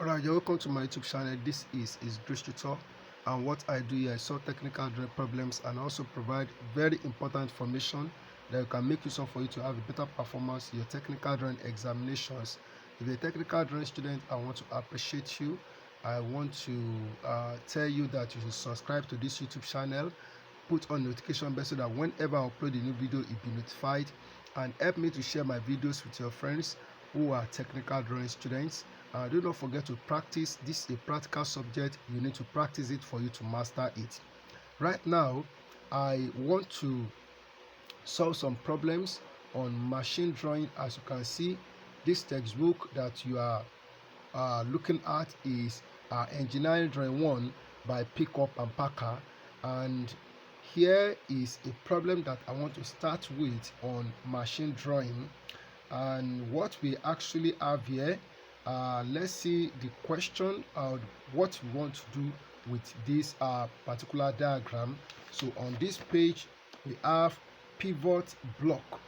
Alright, you're welcome to my YouTube channel. This is Grace Tutor, and what I do here is solve technical drawing problems and also provide very important information that can make use of for you to have a better performance in your technical drawing examinations. If you're a technical drawing student, I want to appreciate you. I want to tell you that you should subscribe to this YouTube channel, put on notification bell so that whenever I upload a new video, you'll be notified, and help me to share my videos with your friends who are technical drawing students. Do not forget to practice. This is a practical subject. You need to practice it for you to master it. Right now, I want to solve some problems on machine drawing. As you can see, this textbook that you are looking at is Engineering Drawing 1 by Pickup and Packer, and here is a problem that I want to start with on machine drawing. And what we actually have here, let's see the question, what we want to do with this particular diagram. So on this page we have pivot block.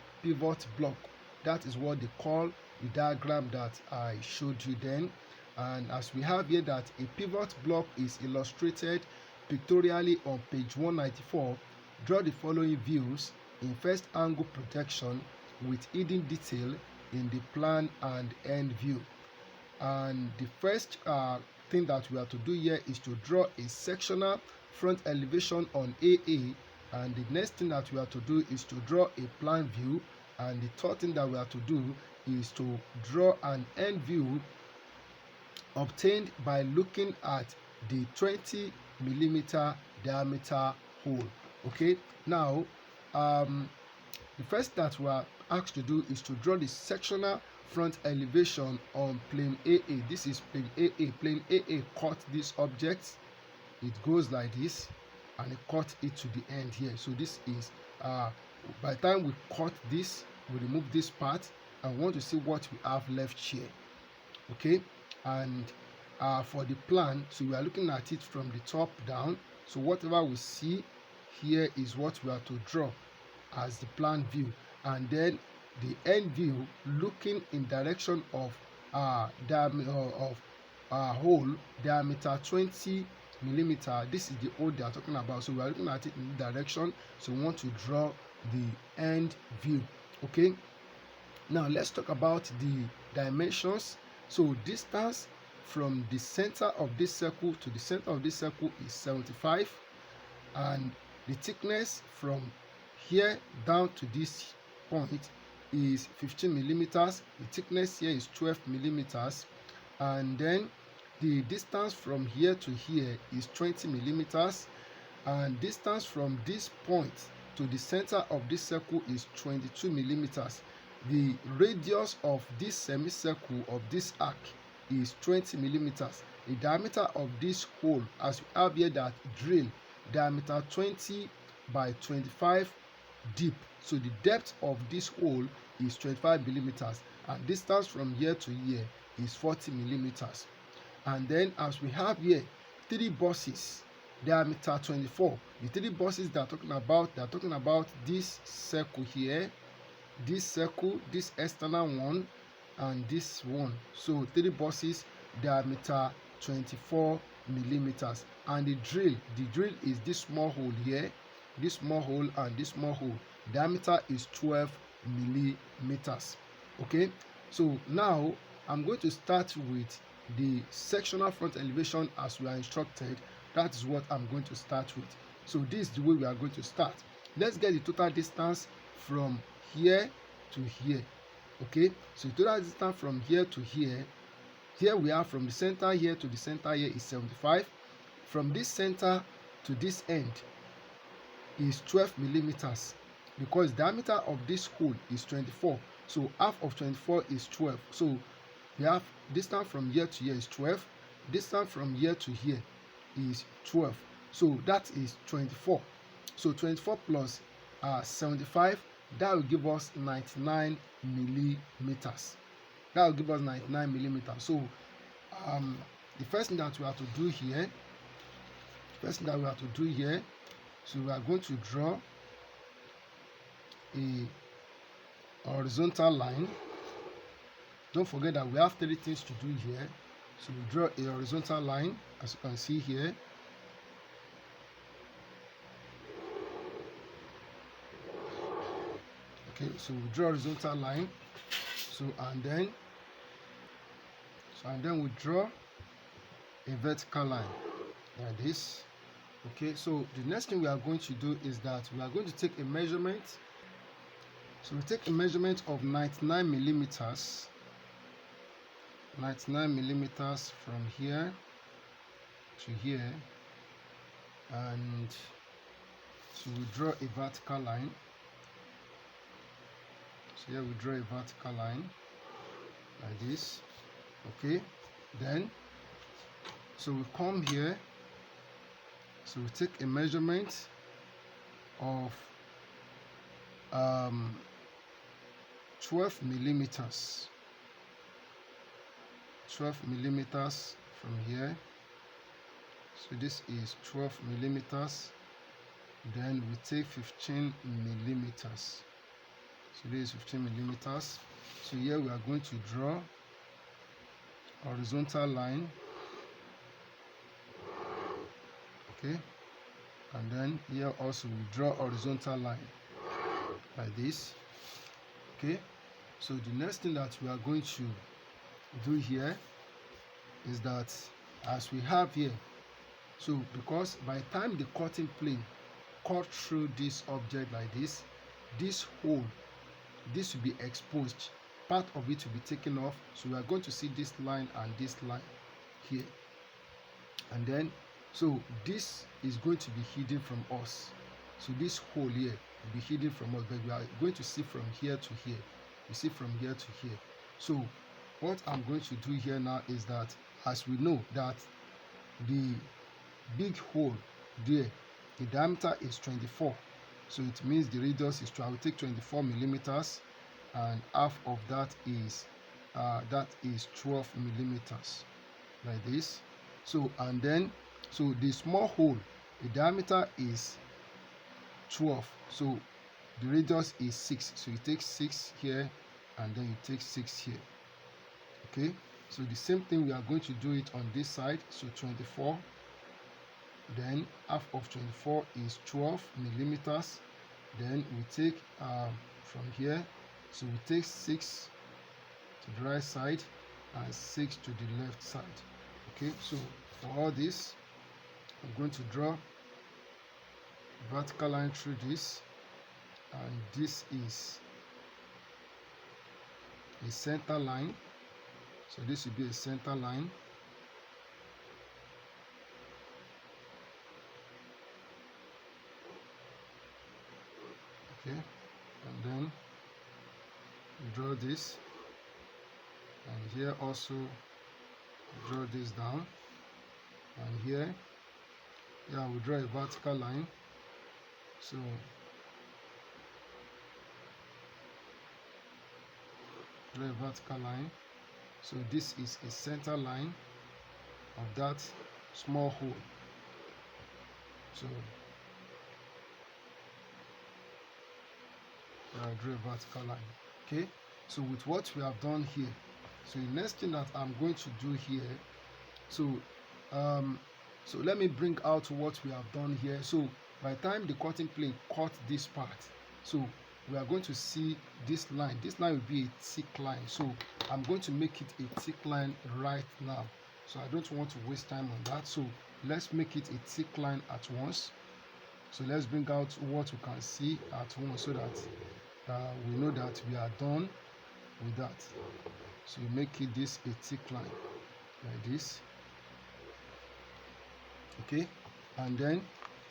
That is what they call the diagram that I showed you then. And as we have here that a pivot block is illustrated pictorially on page 194, draw the following views in first angle projection with hidden detail in the plan and end view. And the first thing that we have to do here is to draw a sectional front elevation on AA, and the next thing that we have to do is to draw a plan view, and the third thing that we have to do is to draw an end view obtained by looking at the 20mm diameter hole. Okay, now the first that we are asked to do is to draw the sectional front elevation on plane AA. This is plane AA. Plane AA cut this object. It goes like this, and it cut it to the end here. So this is by the time we cut this, we remove this part and want to see what we have left here. Okay, and for the plan, so we are looking at it from the top down. So whatever we see here is what we have to draw as the plan view, and then the end view looking in direction of hole diameter 20mm. This is the hole they are talking about, so we are looking at it in the direction, so we want to draw the end view. Okay, now let's talk about the dimensions. So distance from the center of this circle to the center of this circle is 75, and the thickness from here down to this point is 15mm. The thickness here is 12mm, and then the distance from here to here is 20mm, and distance from this point to the center of this circle is 22mm. The radius of this semicircle of this arc is 20mm. The diameter of this hole, as we have here that drill, diameter 20 by 25 deep, so the depth of this hole is 25mm, and distance from here to here is 40mm. And then as we have here, three bosses, diameter 24. The three bosses they are talking about this circle here, this circle, this external one, and this one. So three bosses, diameter 24mm, and the drill is this small hole here, this small hole, and this small hole. Diameter is 12mm. Okay, so now I'm going to start with the sectional front elevation as we are instructed. That is what I'm going to start with. So this is the way we are going to start. Let's get the total distance from here to here. Okay, so total distance from here to here, we have from the center here to the center here is 75. From this center to this end is 12mm, because the diameter of this hole is 24, so half of 24 is 12. So we have distance from here to here is 12, distance from here to here is 12, so that is 24. So 24 plus 75, that will give us 99mm. That will give us 99mm. So the first thing that we have to do here, so we are going to draw a horizontal line. Don't forget that we have three things to do here. So we draw a horizontal line, as you can see here. Okay, so we draw a horizontal line. So and then we draw a vertical line like this. Okay, so the next thing we are going to do is that we are going to take a measurement. So we take a measurement of 99 millimeters, 99 millimeters from here to here, and so we draw a vertical line. So here we draw a vertical line like this. Okay, then so we come here, so we take a measurement of 12 millimeters, 12 millimeters from here. So this is 12 millimeters. Then we take 15 millimeters. So this is 15 millimeters. So here we are going to draw a horizontal line. Okay, and then here also we draw a horizontal line like this. Okay, so the next thing that we are going to do here is that, as we have here, so because by the time the cutting plane cut through this object like this hole, this will be exposed, part of it will be taken off. So we are going to see this line and this line here, and then so this is going to be hidden from us. So this hole here will be hidden from us, but we are going to see from here to here. You see from here to here. So what I'm going to do here now is that, as we know that the big hole there, the diameter is 24, so it means the radius is 12. I will take 24 millimeters, and half of that is 12 millimeters like this. So and then so the small hole, the diameter is 12, so the radius is 6, so you take 6 here and then you take 6 here. Okay, so the same thing we are going to do it on this side. So 24, then half of 24 is 12 millimeters. Then we take from here, so we take 6 to the right side and 6 to the left side. Okay, so for all this, I'm going to draw a vertical line through this, and this is a center line. So this will be a center line. Okay, and then draw this, and here also draw this down, and here we draw a vertical line. So draw a vertical line. So this is a center line of that small hole. So draw a vertical line. Okay, so with what we have done here, so the next thing that I'm going to do here, so let me bring out what we have done here. So by the time the cutting plane cut this part, so we are going to see this line. This line will be a thick line, so I'm going to make it a thick line right now. So I don't want to waste time on that, so let's make it a thick line at once. So let's bring out what we can see at once, so that we know that we are done with that. So we make it this a thick line like this. Okay, and then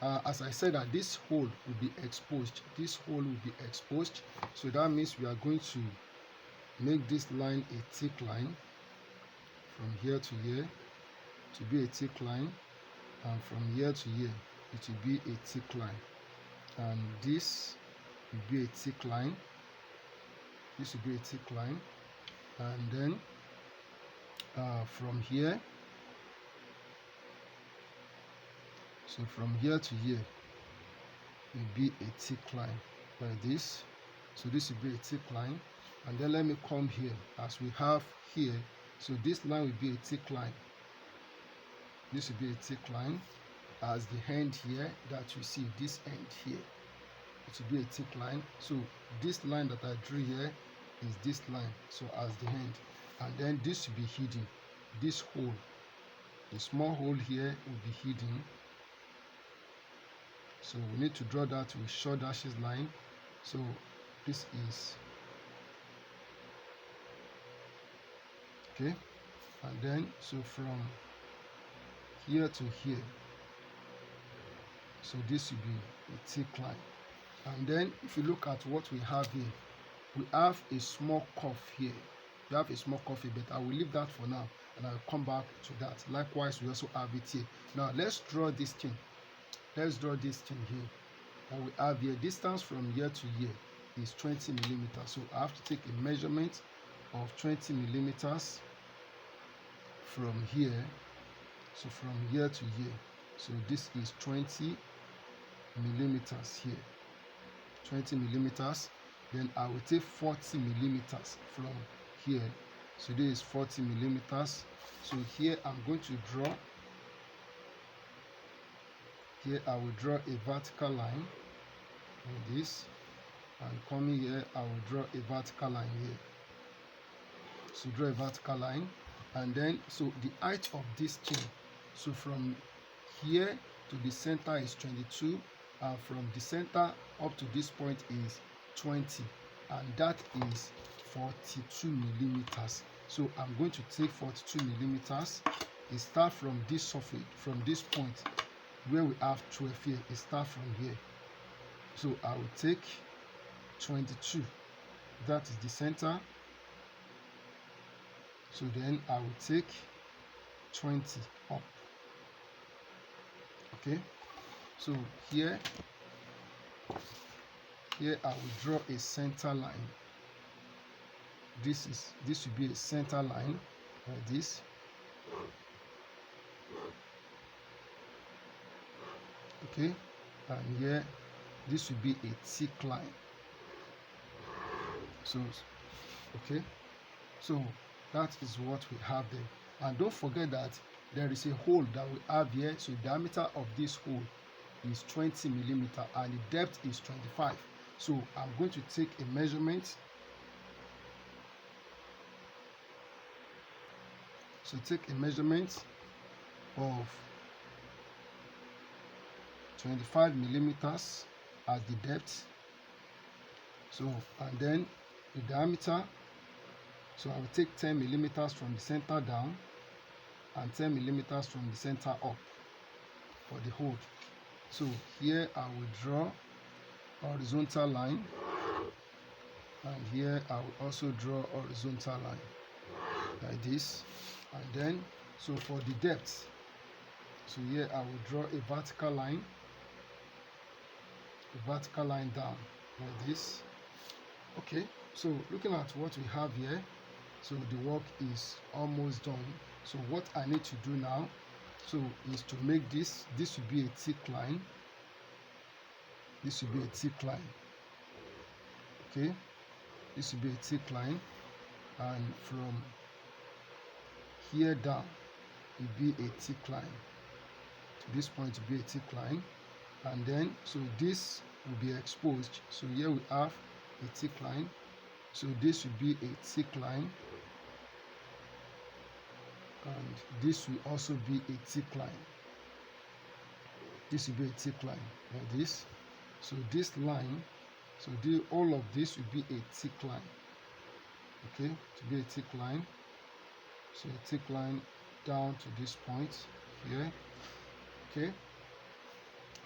as I said, that this hole will be exposed. This hole will be exposed, so that means we are going to make this line a thick line from here to here to be a thick line, and from here to here it will be a thick line, and this will be a thick line. This will be a thick line, and then from here, so from here to here will be a thick line like this. So this will be a thick line, and then let me come here, as we have here So this line will be a thick line. This will be a thick line as the end here that you see, this end here. It will be a thick line. So this line that I drew here is this line, so as the end. And then this will be hidden. This hole, the small hole here will be hidden. So we need to draw that with short dashes line. So this is okay, and then so from here to here, so this will be a thick line. And then if you look at what we have here, we have a small curve here. We have a small curve here, but I will leave that for now and I'll come back to that. Likewise, we also have it here. Now let's draw this thing. Let's draw this thing here. And we have here, distance from here to here is 20 millimeters. So I have to take a measurement of 20 millimeters from here. So from here to here. So this is 20 millimeters here. 20 millimeters. Then I will take 40 millimeters from here. So this is 40 millimeters. So here I'm going to draw. Here I will draw a vertical line like this, and coming here I will draw a vertical line here. So draw a vertical line, and then so the height of this thing, so from here to the center is 22, and from the center up to this point is 20, and that is 42 millimeters. So I'm going to take 42 millimeters. It start from this surface, from this point where we have 12 here. It start from here. So I will take 22. That is the center. So then I will take 20 up. Okay. So here I will draw a center line. This will be a center line like this. Okay, and here this will be a thick line. So okay, so that is what we have there. And don't forget that there is a hole that we have here. So the diameter of this hole is 20 millimeter and the depth is 25. So I'm going to take a measurement. So take a measurement of 25 millimeters as the depth. So and then the diameter, so I will take 10 millimeters from the center down and 10 millimeters from the center up for the hole. So here I will draw horizontal line, and here I will also draw horizontal line like this. And then so for the depth, so here I will draw a vertical line down like this. Okay, so looking at what we have here, so the work is almost done. So what I need to do now, so is to make this will be a thick line. This will be a thick line. Okay, this will be a thick line, and from here down it will be a thick line. To this point will be a thick line, and then so this will be exposed. So here we have a thick line. So this will be a thick line, and this will also be a thick line. This will be a thick line like this. So this line, so all of this will be a thick line. Okay, to be a thick line. So a thick line down to this point here. Okay,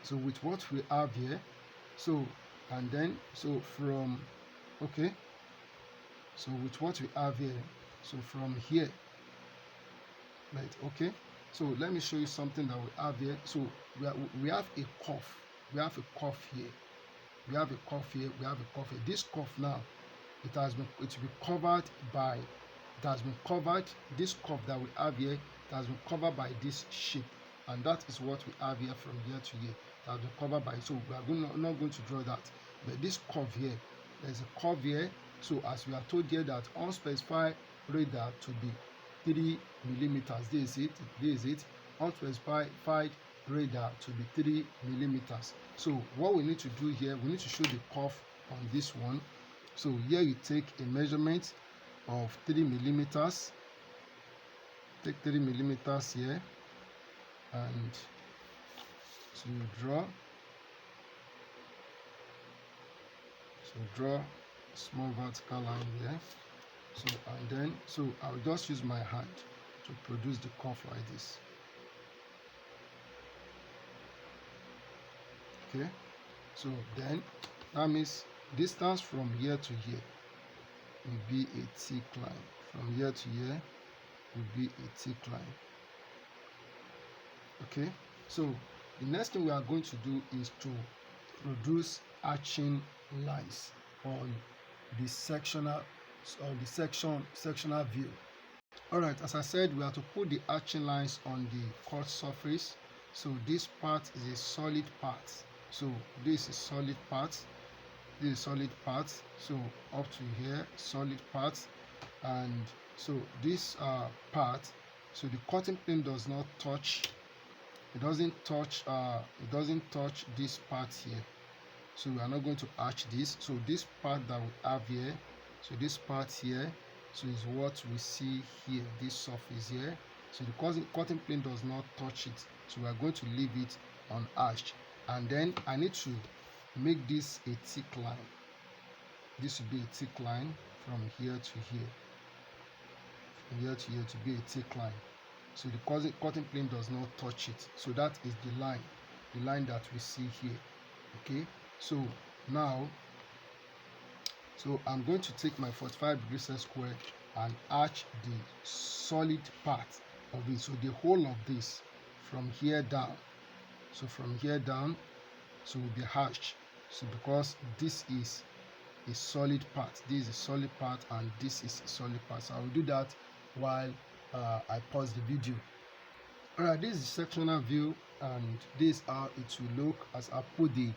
so with what we have here, so and then so from okay, so with what we have here, so from here, right? Okay, so let me show you something that we have here. So we have a curve. We have a curve here. We have a curve here. We have a curve here. This curve now, it will be covered by. It has been covered. This curve that we have here, it has been covered by this shape, and that is what we have here from here to here. It has been covered by. So we are not going to draw that. But this curve here, there's a curve here. So as we are told here that unspecified radar to be 3 millimeters. This is it. Unspecified radar to be 3 millimeters. So what we need to do here, we need to show the curve on this one. So here you take a measurement of 3 millimeters. Take 3 millimeters here, and so you draw. So draw a small vertical line here. So I'll just use my hand to produce the curve like this. Okay, so then that means distance from here to here will be a thick line. From here to here will be a thick line. Okay, so the next thing we are going to do is to produce arching lines on the sectional view. All right, as I said, we have to put the arching lines on the cut surface. So this part is a solid part. So this is solid part. This is solid part. So up to here, solid part, and so this part. So the cutting plane does not touch. It doesn't touch. It doesn't touch this part here. So we are not going to arch this. So this part that we have here, so this part here, so is what we see here, this surface here. So the cutting plane does not touch it, so we are going to leave it unarched. And then I need to make this a thick line. This will be a thick line from here to here, from here to here, to be a thick line. So the cutting plane does not touch it. So that is the line that we see here. Okay, so now, so I'm going to take my 45 degrees set square and arch the solid part of it. So the whole of this from here down. So from here down, so will be arched. So because this is a solid part, this is a solid part, and this is a solid part. So I will do that while I pause the video. Alright, this is the sectional view, and this is how it will look as I put the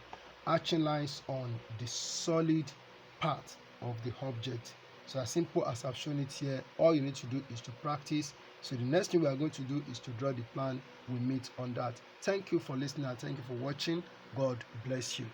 arching lines on the solid part of the object. So as simple as I've shown it here, all you need to do is to practice. So the next thing we are going to do is to draw the plan. We meet on that. Thank you for listening, and thank you for watching. God bless you.